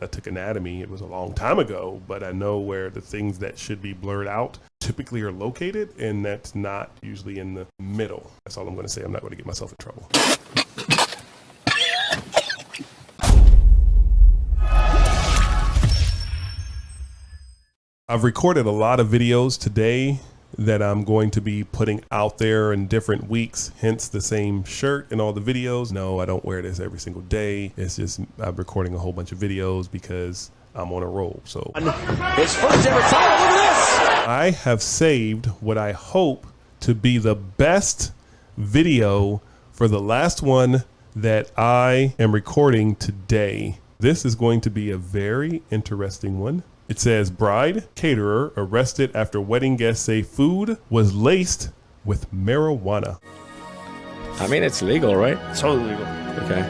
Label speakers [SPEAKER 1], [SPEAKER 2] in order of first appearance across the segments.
[SPEAKER 1] I took anatomy. It was a long time ago, but I know where the things that should be blurred out typically are located, and that's not usually in the middle. That's all I'm going to say. I'm not going to get myself in trouble. I've recorded a lot of videos today that I'm going to be putting out there in different weeks, hence the same shirt in all the videos. No, I don't wear this every single day. It's just I'm recording a whole bunch of videos because I'm on a roll. So
[SPEAKER 2] his first ever title. Look at this.
[SPEAKER 1] I have saved what I hope to be the best video for the last one that I am recording today. This is going to be a very interesting one. It says, bride caterer arrested after wedding guests say food was laced with marijuana.
[SPEAKER 2] I mean, it's legal, right?
[SPEAKER 3] It's totally legal.
[SPEAKER 2] Okay.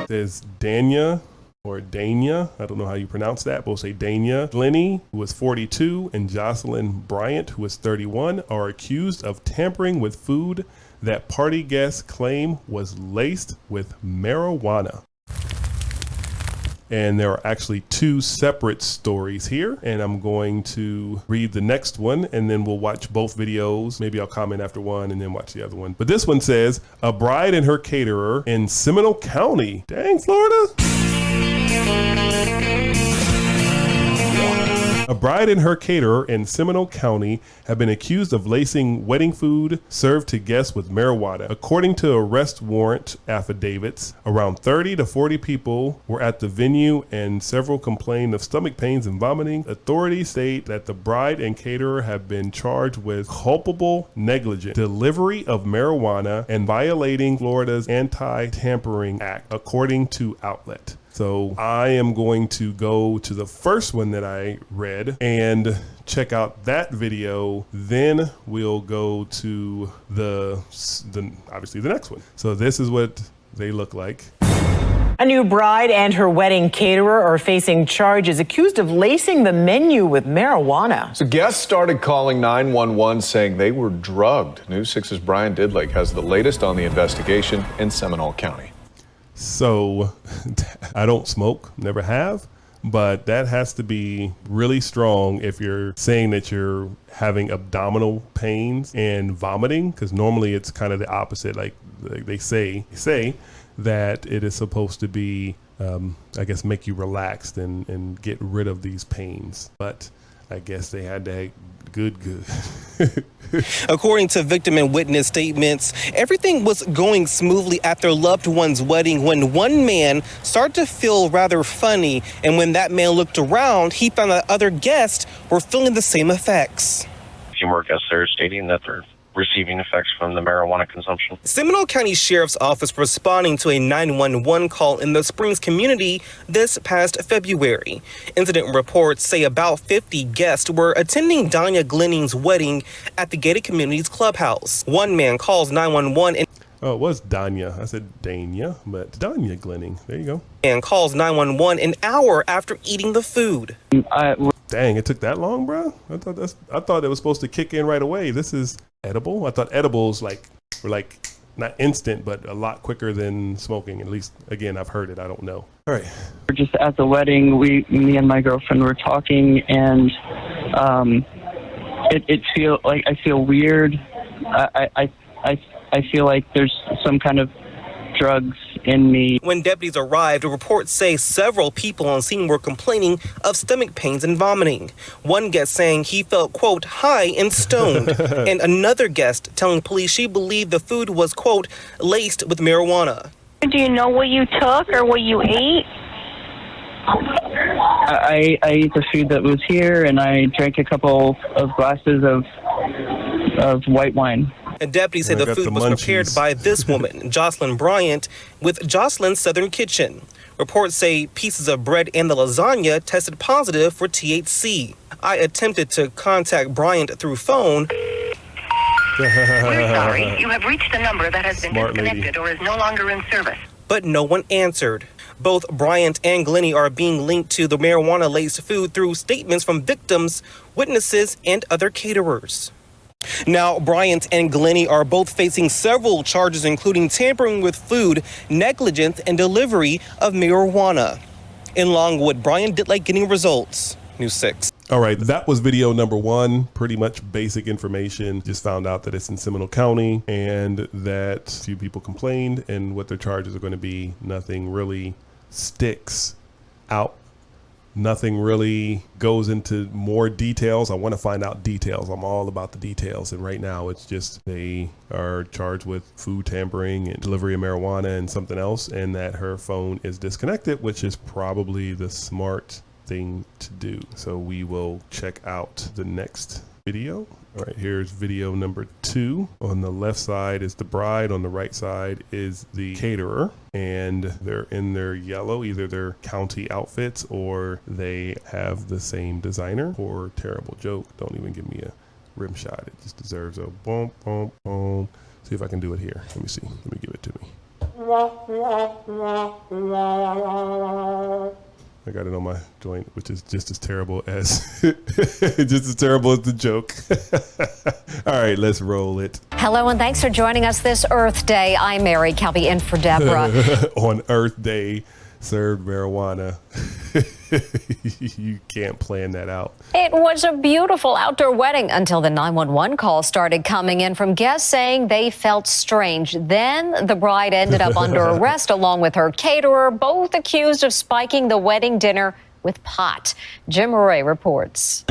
[SPEAKER 1] It says Dania or Dania, I don't know how you pronounce that, but we'll say Dania Glennie, who was 42, and Joycelyn Bryan, who was 31, are accused of tampering with food that party guests claim was laced with marijuana. And there are actually two separate stories here, and I'm going to read the next one and then we'll watch both videos. Maybe I'll comment after one and then watch the other one. But this one says, a bride and her caterer in Seminole County. Dang, Florida. A bride and her caterer in Seminole County have been accused of lacing wedding food served to guests with marijuana. According to arrest warrant affidavits, around 30 to 40 people were at the venue and several complained of stomach pains and vomiting. Authorities state that the bride and caterer have been charged with culpable negligent delivery of marijuana and violating Florida's Anti-Tampering Act, according to outlet. So I am going to go to the first one that I read and check out that video. Then we'll go to the obviously the next one. So this is what they look like.
[SPEAKER 4] A new bride and her wedding caterer are facing charges accused of lacing the menu with marijuana.
[SPEAKER 5] So guests started calling 911 saying they were drugged. News 6's Brian Didlake has the latest on the investigation in Seminole County.
[SPEAKER 1] So I don't smoke, never have, but that has to be really strong if you're saying that you're having abdominal pains and vomiting, because normally it's kind of the opposite. Like they say that it is supposed to be, I guess, make you relaxed and get rid of these pains. But I guess they had to good.
[SPEAKER 6] According to victim and witness statements, everything was going smoothly at their loved one's wedding when one man started to feel rather funny. And when that man looked around, he found that other guests were feeling the same effects.
[SPEAKER 7] A few more guests there stating that they're receiving effects from the marijuana consumption.
[SPEAKER 6] Seminole County Sheriff's Office responding to a 911 call in the Springs community this past February. Incident reports say about 50 guests were attending Dania Glenning's wedding at the gated community's clubhouse. One man calls 911 and
[SPEAKER 1] Oh, it was Dania. I said Dania, but Dania Glenning. There you go.
[SPEAKER 6] And calls 911 an hour after eating the food.
[SPEAKER 1] Dang, it took that long, bro? I thought it was supposed to kick in right away. This is edible. I thought edibles were not instant, but a lot quicker than smoking. At least, again, I've heard it. I don't know. All right.
[SPEAKER 8] We're just at the wedding. Me and my girlfriend were talking, and I feel weird. I feel like there's some kind of drugs in me.
[SPEAKER 6] When deputies arrived, reports say several people on scene were complaining of stomach pains and vomiting. One guest saying he felt, quote, high and stoned, and another guest telling police she believed the food was, quote, laced with marijuana.
[SPEAKER 9] Do you know what you took or what you ate?
[SPEAKER 8] I ate the food that was here, and I drank a couple of glasses of white wine.
[SPEAKER 6] And deputies say the food was prepared by this woman, Joycelyn Bryan, with Joycelyn's Southern Kitchen. Reports say pieces of bread and the lasagna tested positive for THC. I attempted to contact Bryant through phone.
[SPEAKER 9] We're sorry. You have reached a number that has been disconnected or is no longer in service.
[SPEAKER 6] But no one answered. Both Bryant and Glennie are being linked to the marijuana-laced food through statements from victims, witnesses, and other caterers. Now, Bryant and Glennie are both facing several charges, including tampering with food, negligence, and delivery of marijuana. In Longwood, Brian Ditlake getting results. News 6.
[SPEAKER 1] All right, that was video number 1. Pretty much basic information. Just found out that it's in Seminole County and that a few people complained and what their charges are going to be. Nothing really sticks out. Nothing really goes into more details. I want to find out details. I'm all about the details. And right now it's just they are charged with food tampering and delivery of marijuana and something else, and that her phone is disconnected, which is probably the smart thing to do. So we will check out the next video. All right, here's video number 2. On the left side is the bride, on the right side is the caterer, and they're in their yellow, either their county outfits or they have the same designer. Poor terrible joke. Don't even give me a rim shot. It just deserves a boom, boom, boom. See if I can do it here. Let me see. Let me give it to me. I got it on my joint, which is just as terrible as the joke. All right, let's roll it.
[SPEAKER 3] Hello, and thanks for joining us this Earth Day. I'm Mary Kelby in for Deborah.
[SPEAKER 1] On Earth Day, served marijuana. You can't plan that out.
[SPEAKER 3] It was a beautiful outdoor wedding until the 911 call started coming in from guests saying they felt strange. Then the bride ended up under arrest along with her caterer, both accused of spiking the wedding dinner with pot. Jim Murray reports.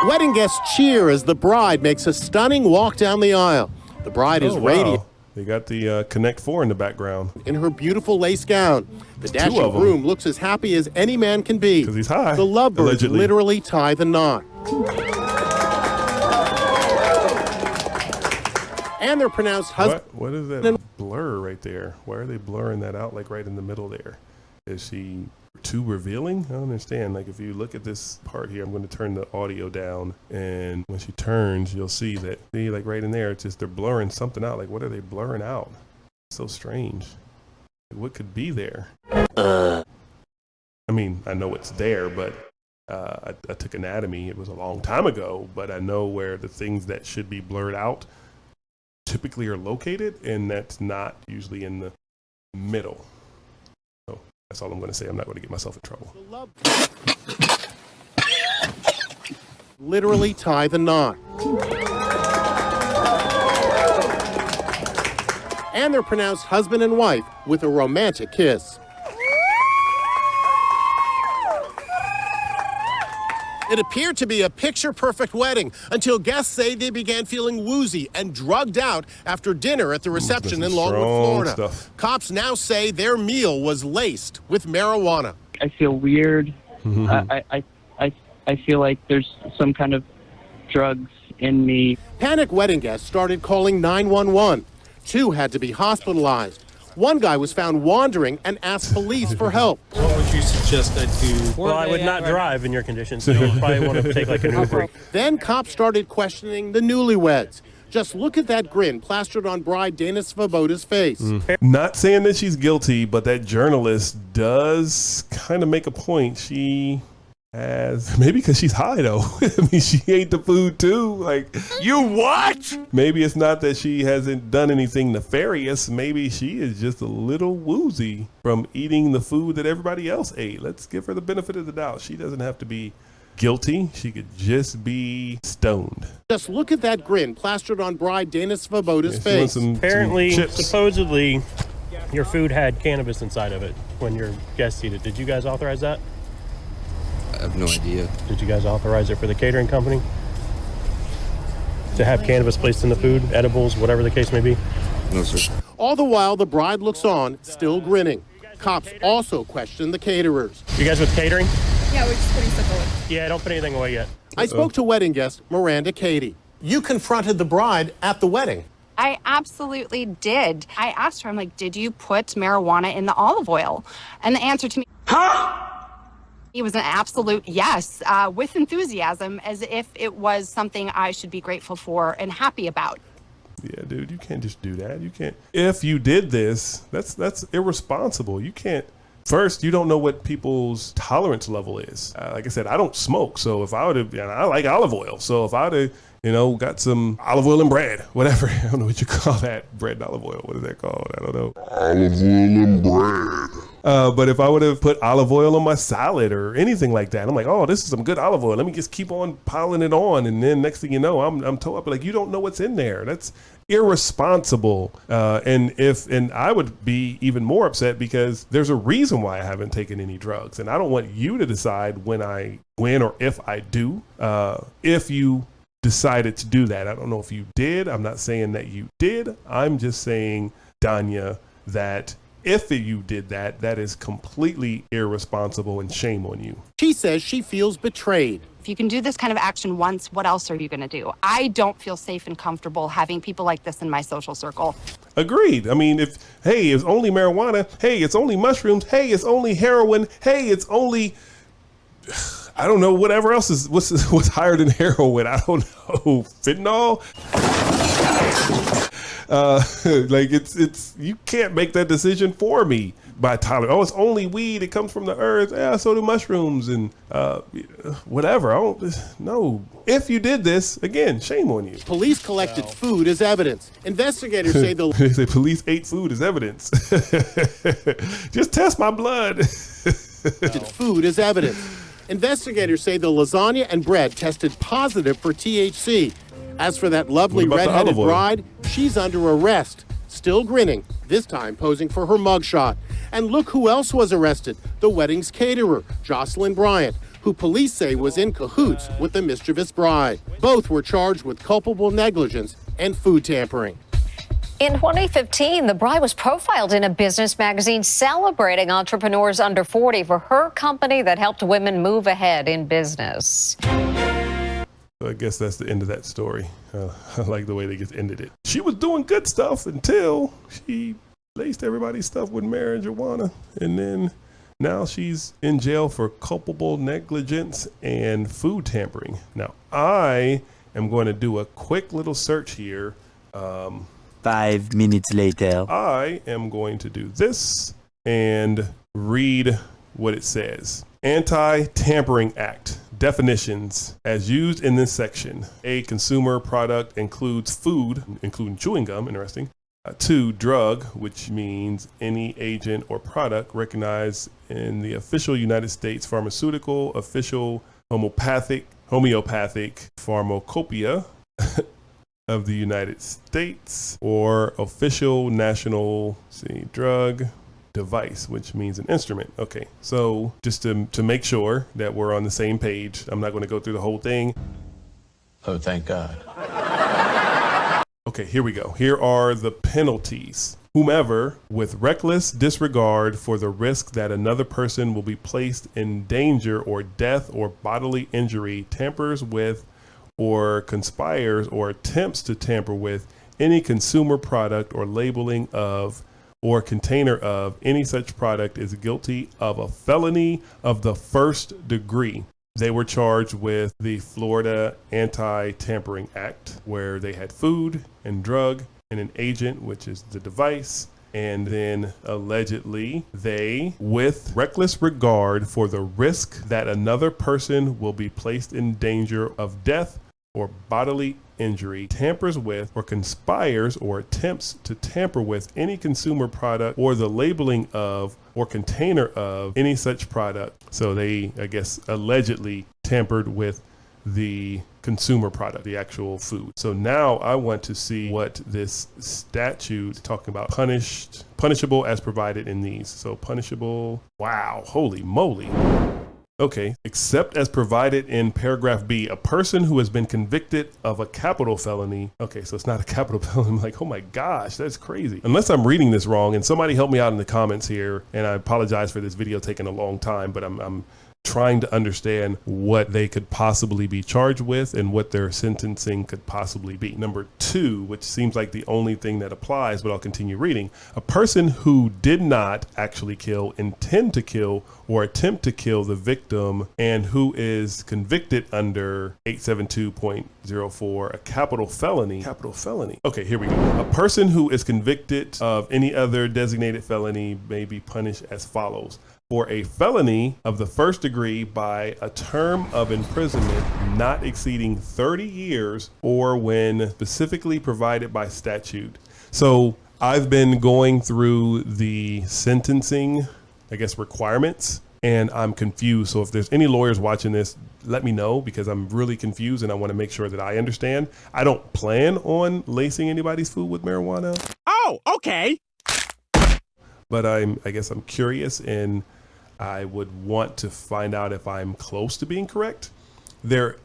[SPEAKER 10] Wedding guests cheer as the bride makes a stunning walk down the aisle. The bride is radiant.
[SPEAKER 1] They got the Connect 4 in the background.
[SPEAKER 10] In her beautiful lace gown. The dashing groom looks as happy as any man can be.
[SPEAKER 1] Because he's high.
[SPEAKER 10] The lovebirds literally tie the knot. And they're pronounced husband.
[SPEAKER 1] What is that blur right there? Why are they blurring that out like right in the middle there? Is she too revealing? I don't understand. Like if you look at this part here, I'm going to turn the audio down, and when she turns, you'll see that, see, like right in there, it's just they're blurring something out. Like what are they blurring out? So strange. What could be there? I mean, I know it's there, but I took anatomy. It was a long time ago, but I know where the things that should be blurred out typically are located, and that's not usually in the middle. So that's all I'm going to say. I'm not going to get myself in trouble.
[SPEAKER 10] Literally tie the knot. And they're pronounced husband and wife with a romantic kiss. It appeared to be a picture-perfect wedding until guests say they began feeling woozy and drugged out after dinner at the reception in Longwood, Florida. Cops now say their meal was laced with marijuana.
[SPEAKER 8] I feel weird. I feel like there's some kind of drugs in me.
[SPEAKER 10] Panicked wedding guests started calling 911. 2 had to be hospitalized. One guy was found wandering and asked police for help.
[SPEAKER 11] What would you suggest I do?
[SPEAKER 12] Well, I would not drive in your condition, so you'll probably want to take like an Uber.
[SPEAKER 10] Then cops started questioning the newlyweds. Just look at that grin plastered on bride Dana Svoboda's face.
[SPEAKER 1] Not saying that she's guilty, but that journalist does kind of make a point. She has, maybe because she's high though. I mean, she ate the food too. Like, you what? Maybe it's not that she hasn't done anything nefarious. Maybe she is just a little woozy from eating the food that everybody else ate. Let's give her the benefit of the doubt. She doesn't have to be guilty. She could just be stoned.
[SPEAKER 10] Just look at that grin plastered on bride Dana Svoboda's face.
[SPEAKER 12] Apparently, supposedly, your food had cannabis inside of it when your guests eat it. Did you guys authorize that?
[SPEAKER 13] I have no idea.
[SPEAKER 12] Did you guys authorize it for the catering company to have cannabis placed in the food, edibles, whatever the case may be?
[SPEAKER 13] No, sir.
[SPEAKER 10] All the while, the bride looks on, still grinning. Cops also question the caterers.
[SPEAKER 12] You guys with catering?
[SPEAKER 14] Yeah, we're just putting stuff away.
[SPEAKER 12] Yeah, don't put anything away yet.
[SPEAKER 10] I spoke to wedding guest Miranda Cady. You confronted the bride at the wedding.
[SPEAKER 14] I absolutely did. I asked her, I'm like, did you put marijuana in the olive oil? And the answer to me, it was an absolute yes, with enthusiasm, as if it was something I should be grateful for and happy about.
[SPEAKER 1] Yeah, dude, you can't just do that. You can't. If you did this, that's irresponsible. You can't first, you don't know what people's tolerance level is. Like I said, I don't smoke. So if I would have, I like olive oil. So if I would have, got some olive oil and bread, whatever. I don't know what you call that. Bread and olive oil. What is that called? I don't know. Olive oil and bread. But if I would have put olive oil on my salad or anything like that, I'm like, oh, this is some good olive oil. Let me just keep on piling it on. And then next thing you know, I'm told, like, you don't know what's in there. That's irresponsible. And I would be even more upset because there's a reason why I haven't taken any drugs. And I don't want you to decide when or if I do. If you decided to do that. I don't know if you did. I'm not saying that you did. I'm just saying, Danya, that if you did that, that is completely irresponsible and shame on you.
[SPEAKER 10] She says she feels betrayed.
[SPEAKER 14] If you can do this kind of action once, what else are you going to do? I don't feel safe and comfortable having people like this in my social circle. Agreed.
[SPEAKER 1] I mean, it's only marijuana. Hey, it's only mushrooms. Hey, it's only heroin. Hey, it's only, I don't know, whatever else is, what's higher than heroin? I don't know. Fentanyl? Like it's you can't make that decision for me by Tyler. Oh, it's only weed. It comes from the earth. Yeah, so do mushrooms and whatever. No. If you did this, again, shame on you.
[SPEAKER 10] Police collected food as evidence. Investigators say
[SPEAKER 1] the police ate food as evidence. Just test my blood.
[SPEAKER 10] Food as evidence. Investigators say the lasagna and bread tested positive for THC. As for that lovely redheaded bride, she's under arrest, still grinning, this time posing for her mugshot. And look who else was arrested, the wedding's caterer, Joycelyn Bryan, who police say was in cahoots with the mischievous bride. Both were charged with culpable negligence and food tampering.
[SPEAKER 3] In 2015, the bride was profiled in a business magazine celebrating entrepreneurs under 40 for her company that helped women move ahead in business.
[SPEAKER 1] I guess that's the end of that story. I like the way they just ended it. She was doing good stuff until she laced everybody's stuff with marijuana. And then now she's in jail for culpable negligence and food tampering. Now, I am going to do a quick little search here.
[SPEAKER 15] 5 minutes later.
[SPEAKER 1] I am going to do this and read what it says. Anti-Tampering Act. Definitions as used in this section. A consumer product includes food, including chewing gum, interesting. 2, drug, which means any agent or product recognized in the official United States pharmaceutical, official homeopathic pharmacopoeia of the United States, or official national, drug device, which means an instrument. Okay, so just to make sure that we're on the same page, I'm not going to go through the whole thing.
[SPEAKER 2] Oh, thank God.
[SPEAKER 1] Okay, here we go. Here are the penalties. Whomever, with reckless disregard for the risk that another person will be placed in danger or death or bodily injury, tampers with or conspires or attempts to tamper with any consumer product or labeling of or container of any such product is guilty of a felony of the first degree. They were charged with the Florida Anti-Tampering Act, where they had food and drug and an agent, which is the device. And then allegedly they, with reckless regard for the risk that another person will be placed in danger of death or bodily injury, tampers with or conspires or attempts to tamper with any consumer product or the labeling of or container of any such product. So they, I guess, allegedly tampered with the consumer product, the actual food. So now I want to see what this statute is talking about. Punishable as provided in these. So punishable. Wow, holy moly. Okay, except as provided in paragraph B, a person who has been convicted of a capital felony. Okay, so it's not a capital felony. I'm like, oh my gosh, that's crazy. Unless I'm reading this wrong, and somebody help me out in the comments here. And I apologize for this video taking a long time, but I'm trying to understand what they could possibly be charged with and what their sentencing could possibly be. Number 2, which seems like the only thing that applies, but I'll continue reading. A person who did not actually kill, intend to kill, or attempt to kill the victim and who is convicted under 872.04, a capital felony. Okay, here we go. A person who is convicted of any other designated felony may be punished as follows. for a felony of the first degree by a term of imprisonment not exceeding 30 years or when specifically provided by statute. So I've been going through the sentencing, I guess, requirements, and I'm confused. So if there's any lawyers watching this, let me know, because I'm really confused and I want to make sure that I understand. I don't plan on lacing anybody's food with marijuana.
[SPEAKER 16] Oh, okay.
[SPEAKER 1] But I guess I'm curious, and I would want to find out if I'm close to being correct. There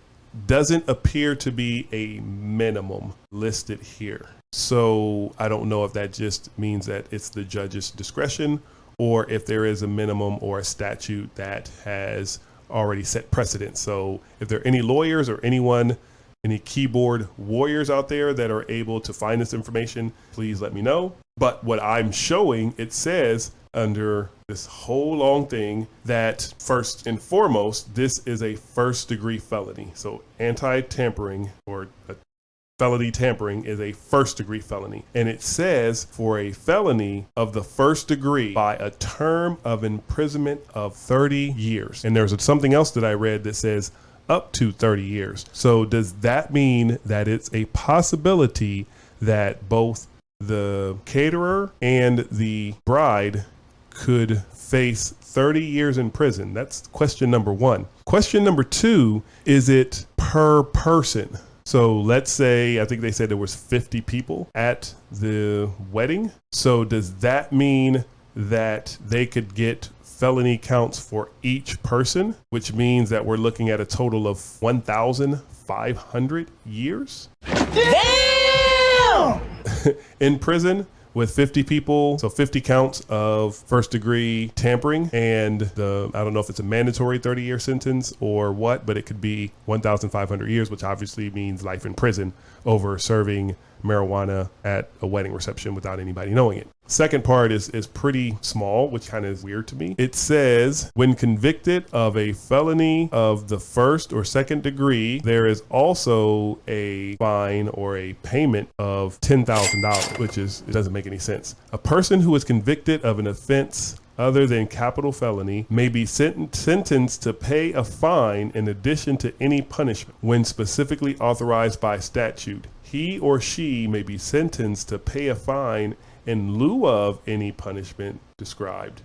[SPEAKER 1] doesn't appear to be a minimum listed here. So I don't know if that just means that it's the judge's discretion, or if there is a minimum or a statute that has already set precedent. So if there are any lawyers or anyone, any keyboard warriors out there that are able to find this information, please let me know. But what I'm showing, it says under this whole long thing that first and foremost, this is a first degree felony. So anti-tampering or felony tampering is a first degree felony. And it says for a felony of the first degree by a term of imprisonment of 30 years. And there's something else that I read that says up to 30 years. So does that mean that it's a possibility that both the caterer and the bride could face 30 years in prison? That's question number one. Question number two, is it per person? So let's say, I think they said there was 50 people at the wedding. So does that mean that they could get felony counts for each person, which means that we're looking at a total of 1,500 years? Damn! In prison with 50 people, so 50 counts of first degree tampering, and I don't know if it's a mandatory 30-year sentence or what, but it could be 1,500 years, which obviously means life in prison over serving marijuana at a wedding reception without anybody knowing it. Second part is pretty small, which kind of is weird to me. It says, when convicted of a felony of the first or second degree, there is also a fine or a payment of $10,000, which it doesn't make any sense. A person who is convicted of an offense other than capital felony may be sentenced to pay a fine in addition to any punishment when specifically authorized by statute. He or she may be sentenced to pay a fine in lieu of any punishment described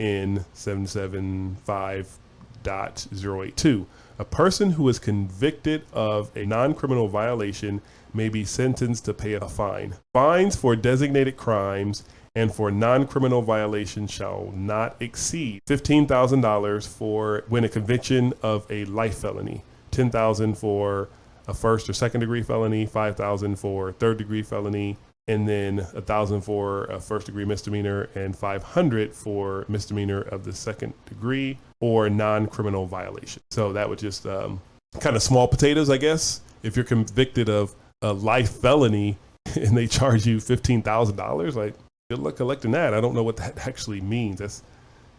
[SPEAKER 1] in 775.082. A person who is convicted of a non-criminal violation may be sentenced to pay a fine. Fines for designated crimes and for non-criminal violations shall not exceed $15,000 for when a conviction of a life felony, $10,000 for a first or second degree felony, $5,000 for third degree felony, and then $1,000 for a first degree misdemeanor and $500 for misdemeanor of the second degree or non-criminal violation. So that would just kind of small potatoes, I guess. If you're convicted of a life felony and they charge you $15,000, like, good luck collecting that. I don't know what that actually means. That's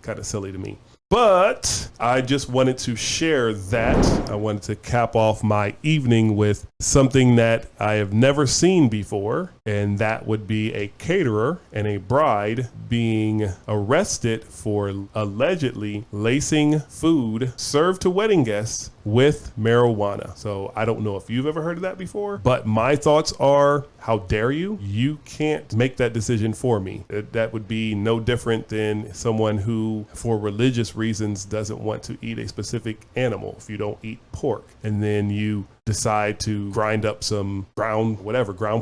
[SPEAKER 1] kind of silly to me. But I just wanted to share that. I wanted to cap off my evening with something that I have never seen before, and that would be a caterer and a bride being arrested for allegedly lacing food served to wedding guests with marijuana. So I don't know if you've ever heard of that before, but my thoughts are, how dare you? You can't make that decision for me. That would be no different than someone who, for religious reasons, doesn't want to eat a specific animal. If you don't eat pork and then you decide to grind up some ground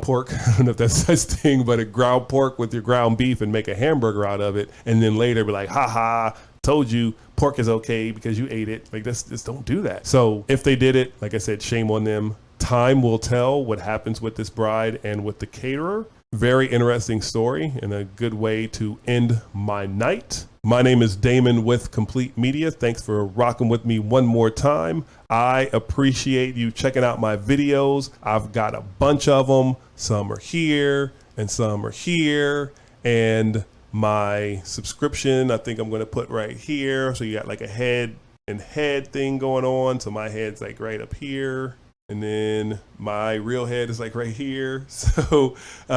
[SPEAKER 1] pork. I don't know if that's such thing, but a ground pork with your ground beef and make a hamburger out of it. And then later be like, haha, told you pork is okay because you ate it. Like, just don't do that. So if they did it, like I said, shame on them. Time will tell what happens with this bride and with the caterer. Very interesting story and a good way to end my night. My name is Damon with Complete Media. Thanks for rocking with me one more time. I appreciate you checking out my videos. I've got a bunch of them. Some are here and some are here. And my subscription, I think I'm going to put right here. So you got like a head and head thing going on. So my head's like right up here. And then my real head is like right here. So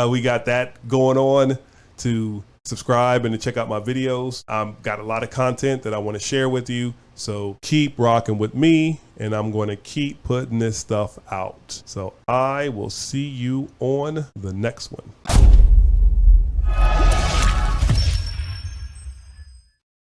[SPEAKER 1] we got that going on to subscribe and to check out my videos. I've got a lot of content that I want to share with you. So keep rocking with me, and I'm going to keep putting this stuff out. So I will see you on the next one.